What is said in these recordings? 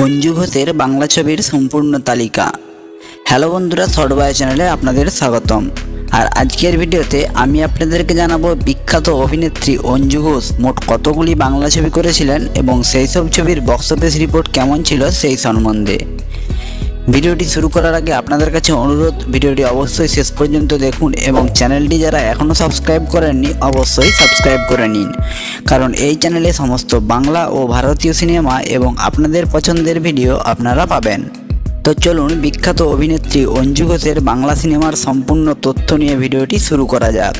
অঞ্জু ঘোষের বাংলা ছবির সম্পূর্ণ তালিকা। হ্যালো বন্ধুরা, শর্ট বাই চ্যানেলে আপনাদের স্বাগতম। আর আজকের ভিডিওতে আমি আপনাদেরকে জানাবো বিখ্যাত অভিনেত্রী অঞ্জু ঘোষ মোট কতগুলি বাংলা ছবি করেছিলেন এবং সেই সব ছবির বক্স অফিস রিপোর্ট কেমন ছিল সেই সম্বন্ধে। ভিডিওটি শুরু করার আগে আপনাদের কাছে অনুরোধ, ভিডিওটি অবশ্যই শেষ পর্যন্ত দেখুন এবং চ্যানেলটি যারা এখনও সাবস্ক্রাইব করেননি অবশ্যই সাবস্ক্রাইব করে নিন, কারণ এই চ্যানেলে সমস্ত বাংলা ও ভারতীয় সিনেমা এবং আপনাদের পছন্দের ভিডিও আপনারা পাবেন। তো চলুন বিখ্যাত অভিনেত্রী অঞ্জু ঘোষের বাংলা সিনেমার সম্পূর্ণ তথ্য নিয়ে ভিডিওটি শুরু করা যাক।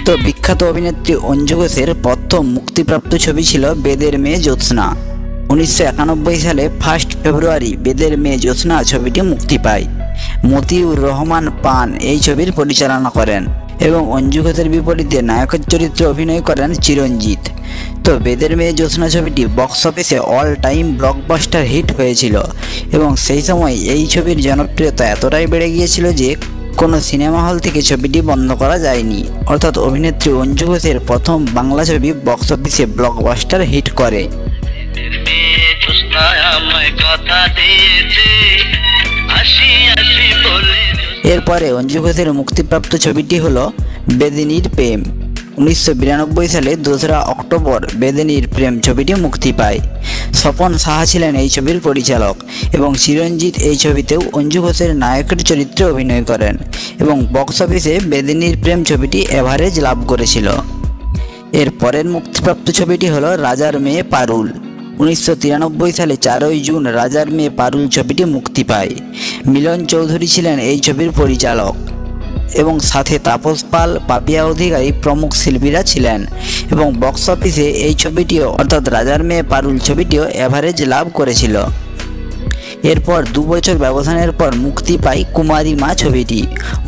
তো বিখ্যাত অভিনেত্রী অঞ্জু ঘোষের প্রথম মুক্তিপ্রাপ্ত ছবি ছিল বেদের মেয়ে জ্যোৎস্না। 1991 সালে 1 ফেব্রুয়ারি বেদের মেয়ে জ্যোৎস্না ছবিটি মুক্তি পায়। মতিউর রহমান পান এই ছবির পরিচালনা করেন এবং অঞ্জু ঘোষের বিপরীতে নায়কের চরিত্রে অভিনয় করেন চিরঞ্জিত। তো বেদের মেয়ে জ্যোৎস্না ছবিটি বক্স অফিসে অল টাইম ব্লকবাস্টার হিট হয়েছিল এবং সেই সময় এই ছবির জনপ্রিয়তা এতটাই বেড়ে গিয়েছিল যে কোনো সিনেমা হল থেকে ছবিটি বন্ধ করা যায়নি। অর্থাৎ অভিনেত্রী অঞ্জু ঘোষের প্রথম বাংলা ছবি বক্স অফিসে ব্লকবাস্টার হিট করে। এরপরে অঞ্জু ঘোষের মুক্তিপ্রাপ্ত ছবিটি হলো বেদিনীর প্রেম। 1992 সালে 2রা অক্টোবর বেদিনীর প্রেম ছবিটি মুক্তি পায়। স্বপন সাহা ছিলেন এই ছবির পরিচালক এবং চিরঞ্জিত এই ছবিতেও অঞ্জু ঘোষের নায়কের চরিত্রে অভিনয় করেন এবং বক্স অফিসে বেদিনীর প্রেম ছবিটি এভারেজ লাভ করেছিল। এর পরের মুক্তিপ্রাপ্ত ছবিটি হলো রাজার মেয়ে পারুল। 1993 সালে 4ই জুন রাজার মেয়ে পারুল ছবিটি মুক্তি পায়। মিলন চৌধুরী ছিলেন এই ছবির পরিচালক এবং সাথে তাপস পাল, পাপিয়া অধিকারী প্রমুখ শিল্পীরা ছিলেন এবং বক্স অফিসে এই ছবিটিও অর্থাৎ রাজার মেয়ে পারুল ছবিটিও এভারেজ লাভ করেছিল। এরপর 2 বছর ব্যবধানের পর মুক্তি পায় কুমারী মা ছবিটি।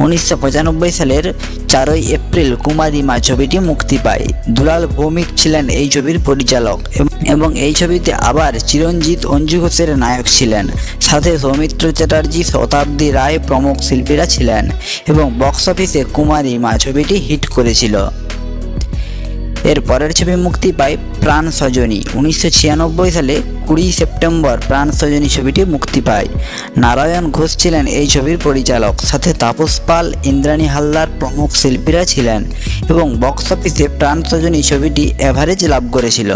1995 সালের 4ই এপ্রিল কুমারী মা ছবিটি মুক্তি পায়। দুলাল ভৌমিক ছিলেন এই ছবির পরিচালক এবং এই ছবিতে আবার চিরঞ্জিত অঞ্জু ঘোষের নায়ক ছিলেন, সাথে সৌমিত্র চ্যাটার্জি, শতাব্দী রায় প্রমুখ শিল্পীরা ছিলেন এবং বক্স অফিসে কুমারী মা ছবিটি হিট করেছিল। এর পরের ছবি মুক্তি পায় প্রাণ সজনী। 1996 সালে 20 সেপ্টেম্বর প্রাণ সজনী ছবিটি মুক্তি পায়। নারায়ণ ঘোষ ছিলেন এই ছবির পরিচালক, সাথে তাপস পাল, ইন্দ্রাণী হালদার প্রমুখ শিল্পীরা ছিলেন এবং বক্স অফিসে প্রাণ সজনী ছবিটি এভারেজ লাভ করেছিল।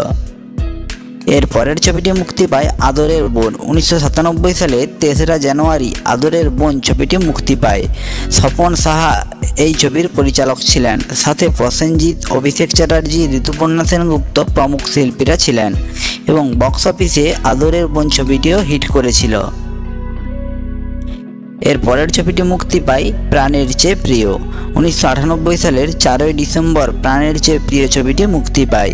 এর পরের ছবিটি মুক্তি পায় আদরের বোন। 1997 সালে 3রা জানুয়ারি আদরের বোন ছবিটি মুক্তি পায়। স্বপন সাহা এই ছবির পরিচালক ছিলেন, সাথে প্রসেনজিৎ, অভিষেক চ্যাটার্জি, ঋতুপর্ণা সেনগুপ্ত প্রমুখ শিল্পীরা ছিলেন এবং বক্স অফিসে আদরের বোন ছবিটিও হিট করেছিল। এর পরের ছবিটি মুক্তি পায় প্রাণের চেয়ে প্রিয়। 1998 সালের 4ই ডিসেম্বর প্রাণের চেয়ে প্রিয় ছবিটি মুক্তি পায়।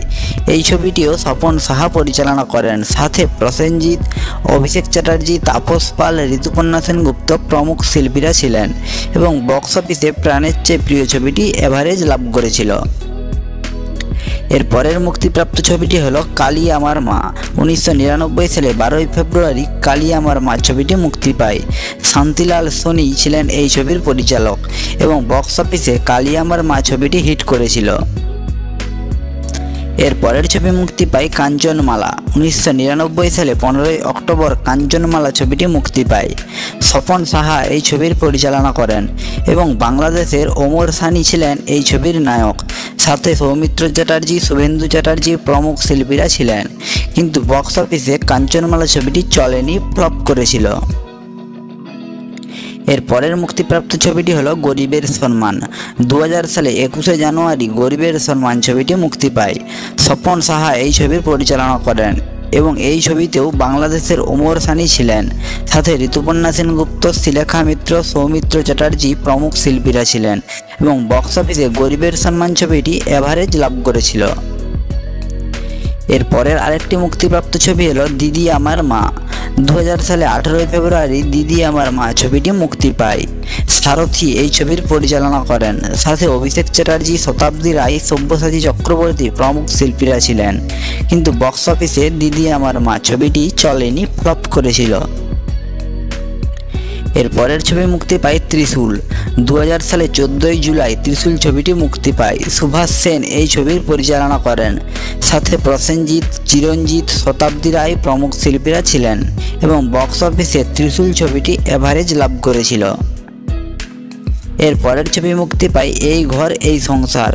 এই ছবিটিও স্বপন সাহা পরিচালনা করেন, সাথে প্রসেনজিৎ, অভিষেক চ্যাটার্জি, তাপস পাল, ঋতুপর্ণা সেনগুপ্ত প্রমুখ শিল্পীরা ছিলেন এবং বক্স অফিসে প্রাণের চেয়ে প্রিয় ছবিটি এভারেজ লাভ করেছিল। এর পরের মুক্তিপ্রাপ্ত ছবিটি হলো কালী আমার মা। 1999 সালে 12ই ফেব্রুয়ারি কালী আমার মা ছবিটি মুক্তি পায়। শান্তিলাল সোনি ছিলেন এই ছবির পরিচালক এবং বক্স অফিসে কালী আমার মা ছবিটি হিট করেছিল। এর পরের ছবি মুক্তি পায় কাঞ্চনমালা। 1999 সালে 15ই অক্টোবর কাঞ্চনমালা ছবিটি মুক্তি পায়। স্বপন সাহা এই ছবির পরিচালনা করেন এবং বাংলাদেশের ওমর সানি ছিলেন এই ছবির নায়ক, সাথে সৌমিত্র চ্যাটার্জি, শুভেন্দু চ্যাটার্জি প্রমুখ শিল্পীরা ছিলেন, কিন্তু বক্স অফিসে কাঞ্চনমালা ছবিটি চলেনি, ফ্লপ করেছিল। এর পরের মুক্তিপ্রাপ্ত ছবিটি হলো গরিবের সম্মান। 2000 সালে 21শে জানুয়ারি গরিবের সম্মান ছবিটি মুক্তি পায়। স্বপন সাহা এই ছবির পরিচালনা করেন এবং এই ছবিতেও বাংলাদেশের ওমর সানি ছিলেন, সাথে ঋতুপর্ণা সেনগুপ্ত, শ্রীলেখা মিত্র, সৌমিত্র চ্যাটার্জি প্রমুখ শিল্পীরা ছিলেন এবং বক্স অফিসে গরিবের সম্মান ছবিটি এভারেজ লাভ করেছিল। এর পরের আরেকটি মুক্তিপ্রাপ্ত ছবি হলো দিদি আমার মা। 2000 সালে 18ই ফেব্রুয়ারি দিদি আমার মা ছবিটি মুক্তি পায়। সারথী এই ছবির পরিচালনা করেন, সাথে অভিষেক চ্যাটার্জি, শতাব্দী রায়, সব্যসাচী চক্রবর্তী প্রমুখ শিল্পীরা ছিলেন, কিন্তু বক্স অফিসে দিদি আমার মা ছবিটি চলেনি, ফ্লপ করেছিল। এর পরের ছবি মুক্তি পায় ত্রিশূল। 2000 সালে 14ই জুলাই ত্রিশূল ছবিটি মুক্তি পায়। সুভাষ সেন এই ছবির পরিচালনা করেন, সাথে প্রসেনজিৎ, চিরঞ্জিত, শতাব্দী রায় প্রমুখ শিল্পীরা ছিলেন এবং বক্স অফিসে ত্রিশূল ছবিটি এভারেজ লাভ করেছিল। এর পরের ছবি মুক্তি পায় এই ঘর এই সংসার।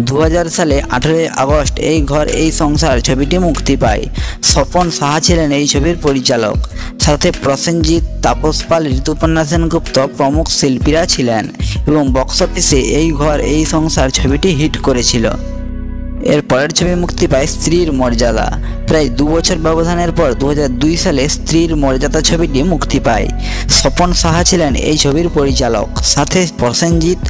2000 সালে 18ই আগস্ট এই ঘর এই সংসার ছবিটি মুক্তি পায়। স্বপন সাহা ছিলেন এই ছবির পরিচালক, সাথে প্রসেনজিৎ, তাপস পাল, ঋতুপর্ণা সেনগুপ্ত প্রমুখ শিল্পীরা ছিলেন এবং বক্স অফিসে এই ঘর এই সংসার ছবিটি হিট করেছিল। এর পরের ছবি মুক্তি পায় স্ত্রীর মর্যাদা। প্রায় 2 বছর ব্যবধানের পর 2002 সালে স্ত্রীর মর্যাদা ছবিটি মুক্তি পায়। স্বপন সাহা ছিলেন এই ছবির পরিচালক, সাথে প্রসেনজিৎ,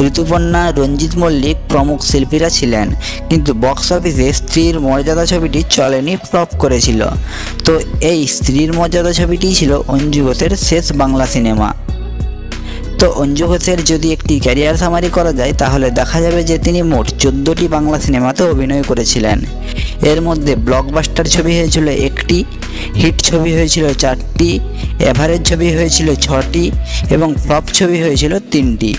ঋতুপর্ণা, রঞ্জিত মল্লিক প্রমুখ শিল্পীরা ছিলেন, কিন্তু বক্স অফিসে স্ত্রীর মর্যাদা ছবিটি চলেনি, ফ্লপ করেছিল। তো এই স্ত্রীর মর্যাদা ছবিটি ছিল অঞ্জু ঘোষের শেষ বাংলা সিনেমা। তো অঞ্জু ঘোষের যদি একটি ক্যারিয়ার সামারি করা যায় তাহলে দেখা যাবে যে তিনি মোট 14টি বাংলা সিনেমাতে অভিনয় করেছিলেন। এর মধ্যে ব্লকবাস্টার ছবি হয়েছিল 1টি, হিট ছবি হয়েছিল 4টি, এভারেজ ছবি হয়েছিল 6টি এবং ফ্লপ ছবি হয়েছিল 3টি।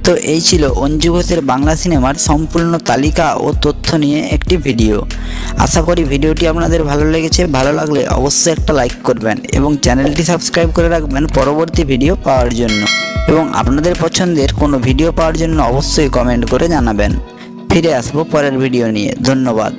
তো এই ছিল অঞ্জু ঘোষের বাংলা সিনেমার সম্পূর্ণ তালিকা ও তথ্য নিয়ে একটি ভিডিও। আশা করি ভিডিওটি আপনাদের ভালো লেগেছে। ভালো লাগলে অবশ্যই একটা লাইক করবেন এবং চ্যানেলটি সাবস্ক্রাইব করে রাখবেন পরবর্তী ভিডিও পাওয়ার জন্য, এবং আপনাদের পছন্দের কোনো ভিডিও পাওয়ার জন্য অবশ্যই কমেন্ট করে জানাবেন। ফিরে আসবো পরের ভিডিও নিয়ে। ধন্যবাদ।